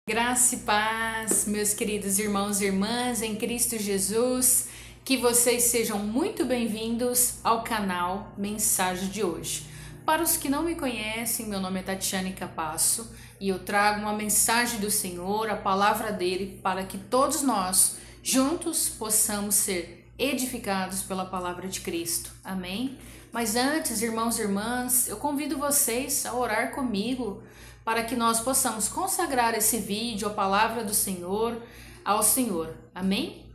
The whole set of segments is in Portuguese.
Graça e paz, meus queridos irmãos e irmãs em Cristo Jesus, que vocês sejam muito bem-vindos ao canal Mensagem de hoje. Para os que não me conhecem, meu nome é Tatiane Capasso e eu trago uma mensagem do Senhor, a palavra dele, para que todos nós juntos possamos ser edificados pela palavra de Cristo. Amém? Mas antes, irmãos e irmãs, eu convido vocês a orar comigo para que nós possamos consagrar esse vídeo, a palavra do Senhor, ao Senhor. Amém?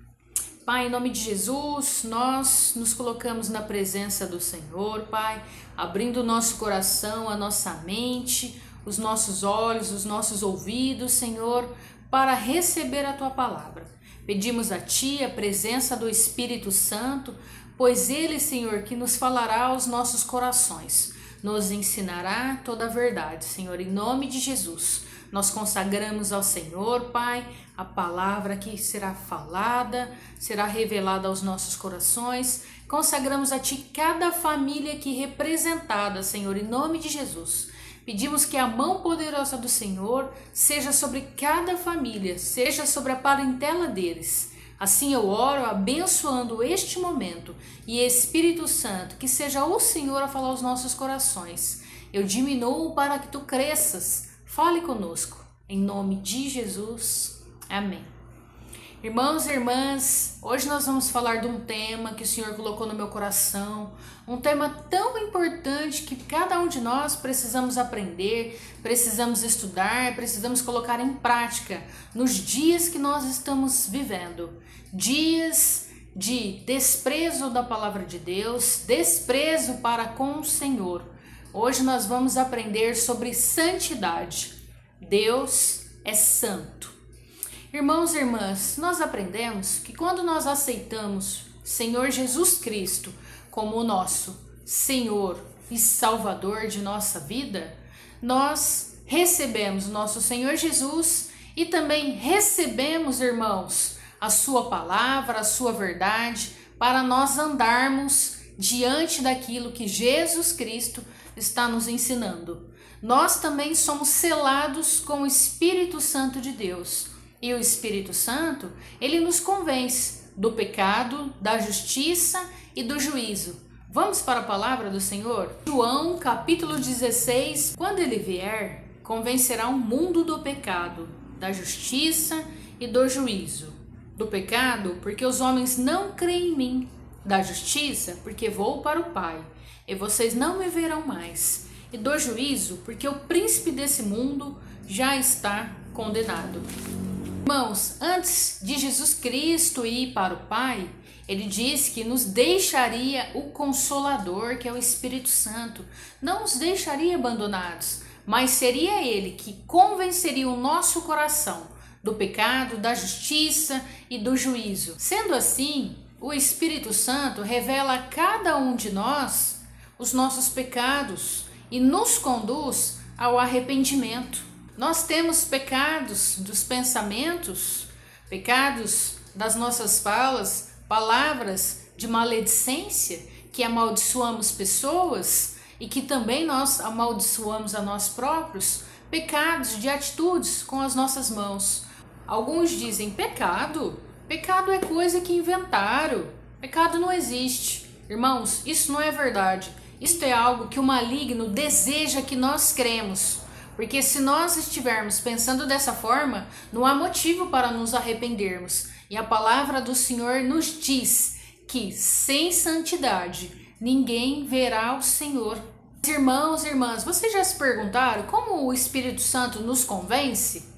Pai, em nome de Jesus, nós nos colocamos na presença do Senhor, Pai, abrindo o nosso coração, a nossa mente, os nossos olhos, os nossos ouvidos, Senhor, para receber a Tua palavra. Pedimos a Ti a presença do Espírito Santo, pois Ele, Senhor, que nos falará aos nossos corações, nos ensinará toda a verdade, Senhor, em nome de Jesus. Nós consagramos ao Senhor, Pai, a palavra que será falada, será revelada aos nossos corações. Consagramos a Ti cada família aqui representada, Senhor, em nome de Jesus. Pedimos que a mão poderosa do Senhor seja sobre cada família, seja sobre a parentela deles. Assim eu oro, abençoando este momento, e Espírito Santo, que seja o Senhor a falar aos nossos corações. Eu diminuo para que Tu cresças. Fale conosco, em nome de Jesus. Amém. Irmãos e irmãs, hoje nós vamos falar de um tema que o Senhor colocou no meu coração, um tema tão importante que cada um de nós precisamos aprender, precisamos estudar, precisamos colocar em prática nos dias que nós estamos vivendo. Dias de desprezo da palavra de Deus, desprezo para com o Senhor. Hoje nós vamos aprender sobre santidade. Deus é santo. Irmãos e irmãs, nós aprendemos que quando nós aceitamos Senhor Jesus Cristo como o nosso Senhor e Salvador de nossa vida, nós recebemos o nosso Senhor Jesus e também recebemos, irmãos, a sua palavra, a sua verdade, para nós andarmos diante daquilo que Jesus Cristo está nos ensinando. Nós também somos selados com o Espírito Santo de Deus. E o Espírito Santo, ele nos convence do pecado, da justiça e do juízo. Vamos para a palavra do Senhor? João, capítulo 16. Quando ele vier, convencerá o mundo do pecado, da justiça e do juízo. Do pecado, porque os homens não creem em mim. Da justiça, porque vou para o Pai, e vocês não me verão mais. E do juízo, porque o príncipe desse mundo já está condenado. Irmãos, antes de Jesus Cristo ir para o Pai, ele disse que nos deixaria o Consolador, que é o Espírito Santo. Não nos deixaria abandonados, mas seria ele que convenceria o nosso coração do pecado, da justiça e do juízo. Sendo assim, o Espírito Santo revela a cada um de nós os nossos pecados e nos conduz ao arrependimento. Nós temos pecados dos pensamentos, pecados das nossas falas, palavras de maledicência, que amaldiçoamos pessoas e que também nós amaldiçoamos a nós próprios, pecados de atitudes com as nossas mãos. Alguns dizem pecado é coisa que inventaram, pecado não existe. Irmãos, isso não é verdade, isso é algo que o maligno deseja que nós cremos. Porque se nós estivermos pensando dessa forma, não há motivo para nos arrependermos. E a palavra do Senhor nos diz que sem santidade ninguém verá o Senhor. Irmãos e irmãs, vocês já se perguntaram como o Espírito Santo nos convence?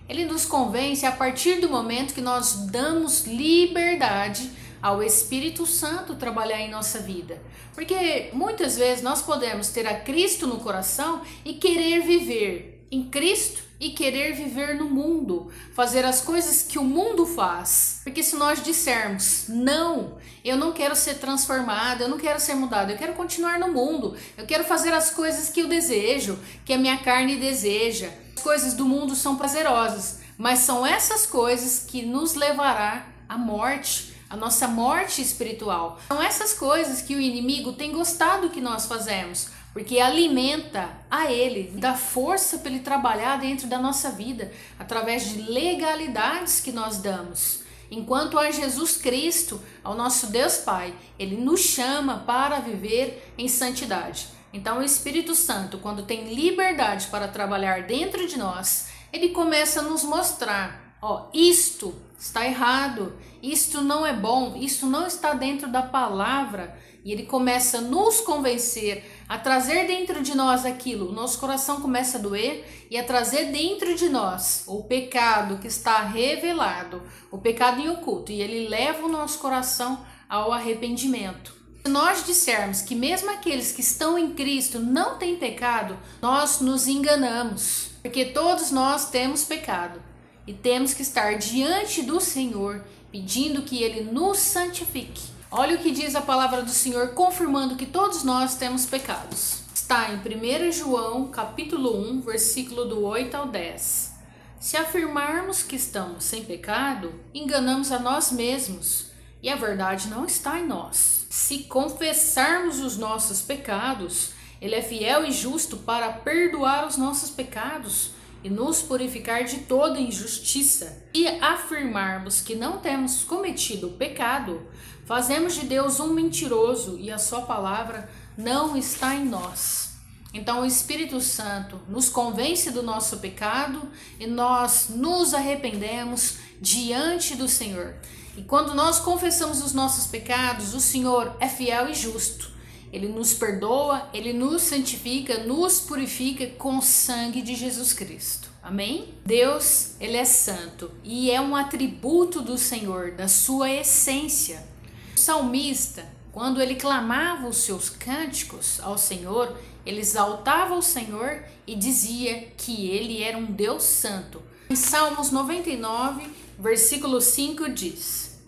Ele nos convence a partir do momento que nós damos liberdade ao Espírito Santo trabalhar em nossa vida. Porque muitas vezes nós podemos ter a Cristo no coração e querer viver em Cristo e querer viver no mundo, fazer as coisas que o mundo faz. Porque se nós dissermos, não, eu não quero ser transformado, eu não quero ser mudado, eu quero continuar no mundo, eu quero fazer as coisas que eu desejo, que a minha carne deseja. As coisas do mundo são prazerosas, mas são essas coisas que nos levará à morte, a nossa morte espiritual. São essas coisas que o inimigo tem gostado que nós fazemos, porque alimenta a Ele, dá força para Ele trabalhar dentro da nossa vida, através de legalidades que nós damos. Enquanto a Jesus Cristo, ao nosso Deus Pai, Ele nos chama para viver em santidade. Então o Espírito Santo, quando tem liberdade para trabalhar dentro de nós, Ele começa a nos mostrar, isto está errado, isto não é bom, isto não está dentro da palavra. E Ele começa a nos convencer, a trazer dentro de nós aquilo. O nosso coração começa a doer e a trazer dentro de nós o pecado que está revelado, o pecado em oculto. E Ele leva o nosso coração ao arrependimento. Se nós dissermos que mesmo aqueles que estão em Cristo não têm pecado, nós nos enganamos. Porque todos nós temos pecado. E temos que estar diante do Senhor, pedindo que Ele nos santifique. Olha o que diz a palavra do Senhor, confirmando que todos nós temos pecados. Está em 1 João, capítulo 1, versículo do 8 ao 10. Se afirmarmos que estamos sem pecado, enganamos a nós mesmos, e a verdade não está em nós. Se confessarmos os nossos pecados, Ele é fiel e justo para perdoar os nossos pecados e nos purificar de toda injustiça. E afirmarmos que não temos cometido pecado, fazemos de Deus um mentiroso e a sua palavra não está em nós. Então o Espírito Santo nos convence do nosso pecado e nós nos arrependemos diante do Senhor. E quando nós confessamos os nossos pecados, o Senhor é fiel e justo. Ele nos perdoa, Ele nos santifica, nos purifica com o sangue de Jesus Cristo. Amém? Deus, Ele é santo e é um atributo do Senhor, da sua essência. O salmista, quando ele clamava os seus cânticos ao Senhor, ele exaltava o Senhor e dizia que Ele era um Deus santo. Em Salmos 99, versículo 5 diz: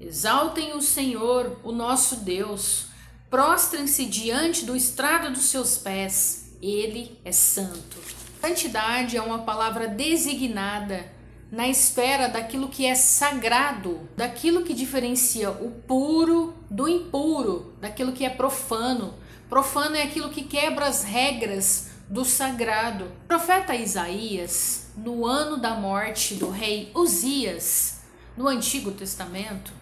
Exaltem o Senhor, o nosso Deus, prostrem-se diante do estrado dos seus pés, Ele é santo. Santidade é uma palavra designada na esfera daquilo que é sagrado, daquilo que diferencia o puro do impuro, daquilo que é profano. Profano é aquilo que quebra as regras do sagrado. O profeta Isaías, no ano da morte do rei Uzias, no Antigo Testamento,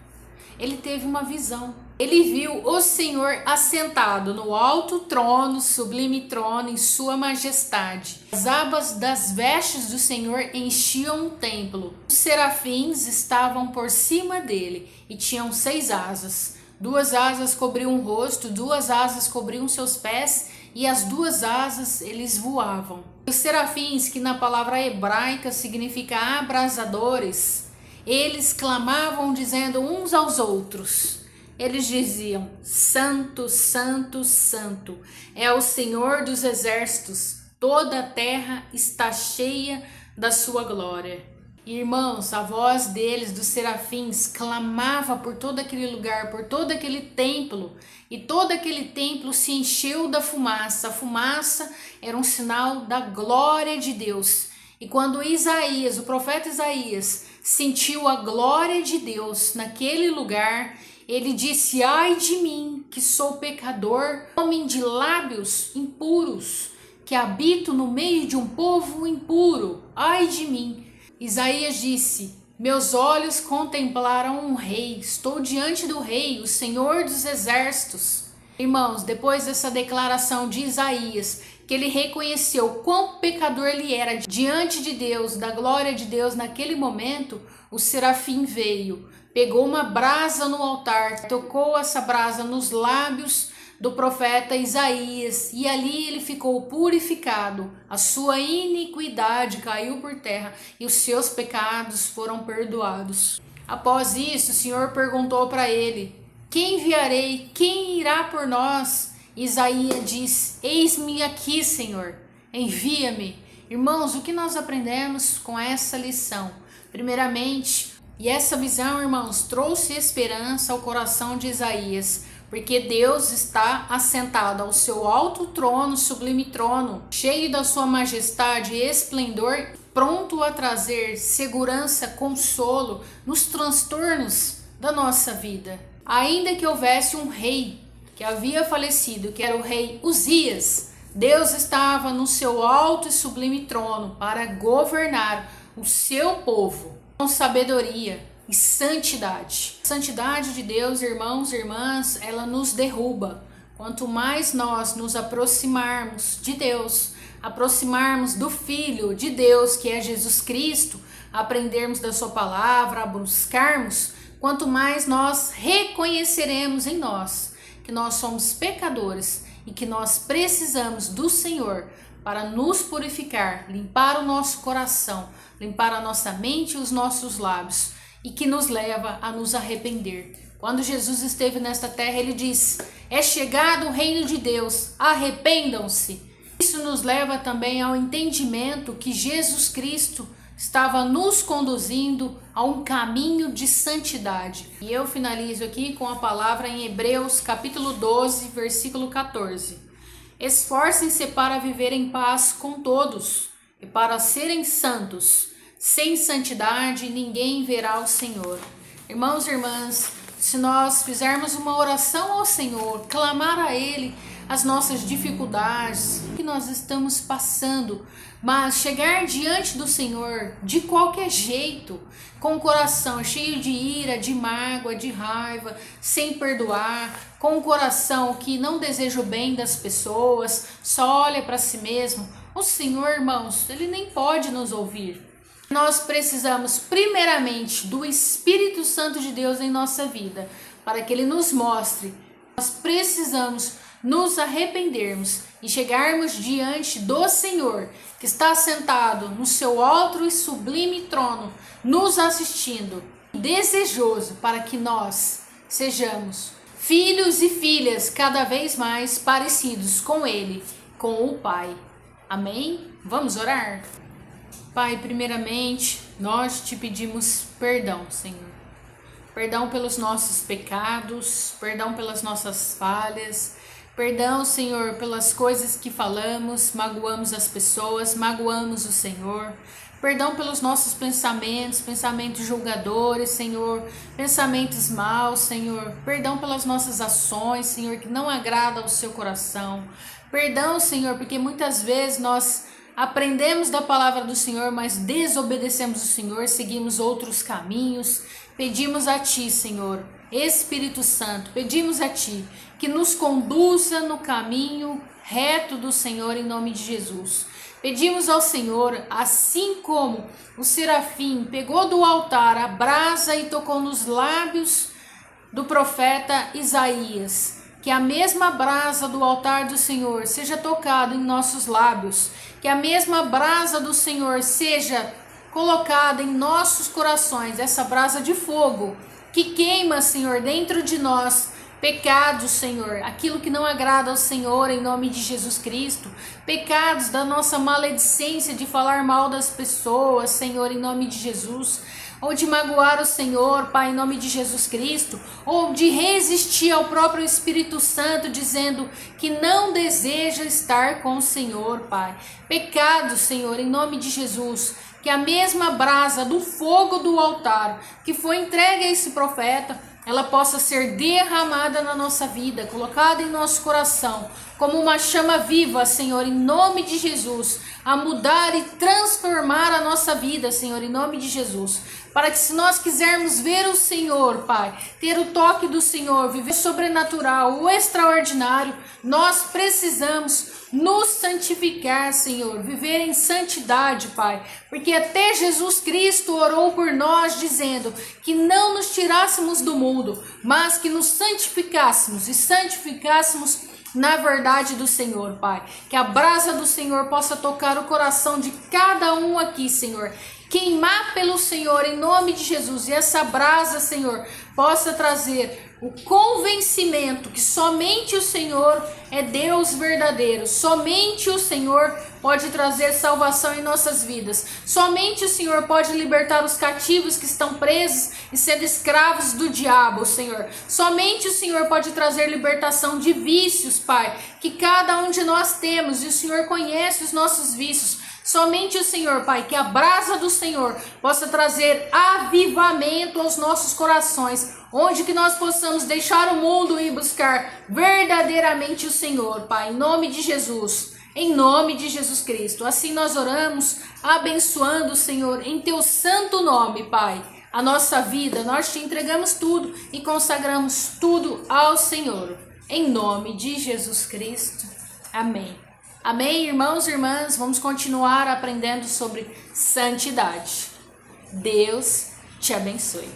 ele teve uma visão. Ele viu o Senhor assentado no alto trono, sublime trono, em sua majestade. As abas das vestes do Senhor enchiam o templo. Os serafins estavam por cima dele e tinham 6 asas. 2 asas cobriam o rosto, 2 asas cobriam seus pés e as 2 asas eles voavam. Os serafins, que na palavra hebraica significa abrasadores, eles clamavam dizendo uns aos outros. Eles diziam: Santo, Santo, Santo é o Senhor dos exércitos, toda a terra está cheia da sua glória. Irmãos, a voz deles, dos serafins, clamava por todo aquele lugar, por todo aquele templo, e todo aquele templo se encheu da fumaça. A fumaça era um sinal da glória de Deus. E quando Isaías, o profeta Isaías, sentiu a glória de Deus naquele lugar, ele disse: ai de mim, que sou pecador, homem de lábios impuros, que habito no meio de um povo impuro. Ai de mim. Isaías disse: meus olhos contemplaram um rei, estou diante do rei, o Senhor dos exércitos. Irmãos, depois dessa declaração de Isaías, que ele reconheceu quão pecador ele era diante de Deus, da glória de Deus, naquele momento, o serafim veio, pegou uma brasa no altar, tocou essa brasa nos lábios do profeta Isaías, e ali ele ficou purificado, a sua iniquidade caiu por terra e os seus pecados foram perdoados. Após isso, o Senhor perguntou para ele: quem enviarei? Quem irá por nós? Isaías diz: eis-me aqui, Senhor, envia-me. Irmãos, o que nós aprendemos com essa lição? Primeiramente, e essa visão, irmãos, trouxe esperança ao coração de Isaías, porque Deus está assentado ao seu alto trono, sublime trono, cheio da sua majestade e esplendor, pronto a trazer segurança, consolo nos transtornos da nossa vida. Ainda que houvesse um rei que havia falecido, que era o rei Uzias, Deus estava no seu alto e sublime trono para governar o seu povo com sabedoria e santidade. A santidade de Deus, irmãos e irmãs, ela nos derruba. Quanto mais nós nos aproximarmos de Deus, aproximarmos do Filho de Deus, que é Jesus Cristo, aprendermos da sua palavra, buscarmos, quanto mais nós reconheceremos em nós que nós somos pecadores e que nós precisamos do Senhor para nos purificar, limpar o nosso coração, limpar a nossa mente e os nossos lábios, e que nos leva a nos arrepender. Quando Jesus esteve nesta terra, ele disse: é chegado o reino de Deus, arrependam-se. Isso nos leva também ao entendimento que Jesus Cristo estava nos conduzindo a um caminho de santidade. E eu finalizo aqui com a palavra em Hebreus capítulo 12, versículo 14. Esforcem-se para viver em paz com todos e para serem santos. Sem santidade ninguém verá o Senhor. Irmãos e irmãs, se nós fizermos uma oração ao Senhor, clamar a Ele as nossas dificuldades que nós estamos passando, mas chegar diante do Senhor de qualquer jeito, com o coração cheio de ira, de mágoa, de raiva, sem perdoar, com o coração que não deseja o bem das pessoas, só olha para si mesmo, o Senhor, irmãos, Ele nem pode nos ouvir. Nós precisamos primeiramente do Espírito Santo de Deus em nossa vida, para que Ele nos mostre. Nós precisamos nos arrependermos e chegarmos diante do Senhor, que está sentado no seu alto e sublime trono, nos assistindo, desejoso para que nós sejamos filhos e filhas cada vez mais parecidos com Ele, com o Pai. Amém? Vamos orar? Pai, primeiramente, nós te pedimos perdão, Senhor. Perdão pelos nossos pecados, perdão pelas nossas falhas, perdão, Senhor, pelas coisas que falamos, magoamos as pessoas, magoamos o Senhor. Perdão pelos nossos pensamentos julgadores, Senhor, pensamentos maus, Senhor. Perdão pelas nossas ações, Senhor, que não agradam ao seu coração. Perdão, Senhor, porque muitas vezes nós aprendemos da palavra do Senhor, mas desobedecemos o Senhor, seguimos outros caminhos. Pedimos a Ti, Senhor, Espírito Santo, pedimos a Ti que nos conduza no caminho reto do Senhor em nome de Jesus. Pedimos ao Senhor, assim como o serafim pegou do altar a brasa e tocou nos lábios do profeta Isaías, que a mesma brasa do altar do Senhor seja tocada em nossos lábios, que a mesma brasa do Senhor seja colocada em nossos corações, essa brasa de fogo que queima, Senhor, dentro de nós, pecados, Senhor, aquilo que não agrada ao Senhor em nome de Jesus Cristo, pecados da nossa maledicência de falar mal das pessoas, Senhor, em nome de Jesus, ou de magoar o Senhor, Pai, em nome de Jesus Cristo, ou de resistir ao próprio Espírito Santo, dizendo que não deseja estar com o Senhor, Pai. Pecado, Senhor, em nome de Jesus, que a mesma brasa do fogo do altar que foi entregue a esse profeta, ela possa ser derramada na nossa vida, colocada em nosso coração, como uma chama viva, Senhor, em nome de Jesus, a mudar e transformar a nossa vida, Senhor, em nome de Jesus, para que se nós quisermos ver o Senhor, Pai, ter o toque do Senhor, viver o sobrenatural, o extraordinário, nós precisamos nos santificar, Senhor, viver em santidade, Pai, porque até Jesus Cristo orou por nós, dizendo que não nos tirássemos do mundo, mas que nos santificássemos e santificássemos na verdade do Senhor, Pai. Que a brasa do Senhor possa tocar o coração de cada um aqui, Senhor. Queimar pelo Senhor em nome de Jesus. E essa brasa, Senhor, possa trazer o convencimento que somente o Senhor é Deus verdadeiro. Somente o Senhor pode trazer salvação em nossas vidas. Somente o Senhor pode libertar os cativos que estão presos e sendo escravos do diabo, Senhor. Somente o Senhor pode trazer libertação de vícios, Pai, que cada um de nós temos, e o Senhor conhece os nossos vícios. Somente o Senhor, Pai, que a brasa do Senhor possa trazer avivamento aos nossos corações, onde que nós possamos deixar o mundo e buscar verdadeiramente o Senhor, Pai, em nome de Jesus. em nome de Jesus Cristo. Assim nós oramos, abençoando, Senhor, em teu santo nome, Pai. A nossa vida, nós te entregamos tudo e consagramos tudo ao Senhor. Em nome de Jesus Cristo. Amém. Amém, irmãos e irmãs? Vamos continuar aprendendo sobre santidade. Deus te abençoe.